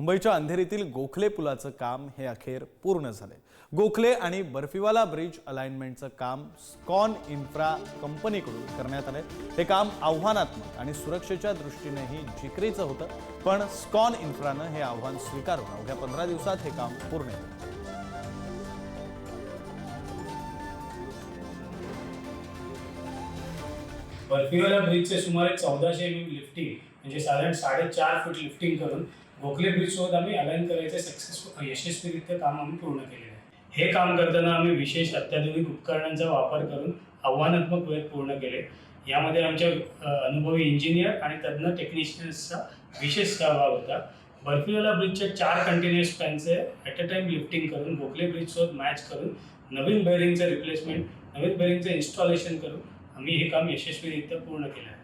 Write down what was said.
मुंबईच्या अंधेरीतील गोखले पुलाचं काम हे अखेर पूर्ण झाले। गोखले आणि बर्फीवाला ब्रिज अलाइनमेंटचं काम स्कॉन इन्फ्रा कंपनीकडून करण्यात आले। हे काम आव्हानात्मक आणि सुरक्षेच्या दृष्टीनेही जिकरीचं होतं, पण स्कॉन इन्फ्रानं हे आव्हान स्वीकारून अवघ्या 15 दिवसात हे काम पूर्ण केलं। बर्फीवाला ब्रिजचे सुमारे 1400 mm लिफ्टिंग म्हणजे साधारण 4.5 फूट लिफ्टिंग करून गोखले ब्रिज सोबत आम्ही अलाइन करायचे यशस्वीरित्या काम आम्ही पूर्ण केलेलं आहे। हे काम करताना आम्ही विशेष अत्याधुनिक उपकरणांचा वापर करून आव्हानात्मक वेळ पूर्ण केले। यामध्ये आमच्या अनुभवी इंजिनियर आणि तज्ञ टेक्निशियन्सचा विशेष सहभाग होता। बर्फीवाला ब्रिजच्या 4 कंटिन्युअस स्पॅनचे ॲट अ टाइम लिफ्टिंग करून गोखले ब्रिज सोबत मॅच करून नवीन बेअरिंगचं रिप्लेसमेंट, नवीन बेअरिंगचं इन्स्टॉलेशन करून आम्ही हे काम यशस्वीरित्या पूर्ण केलं आहे।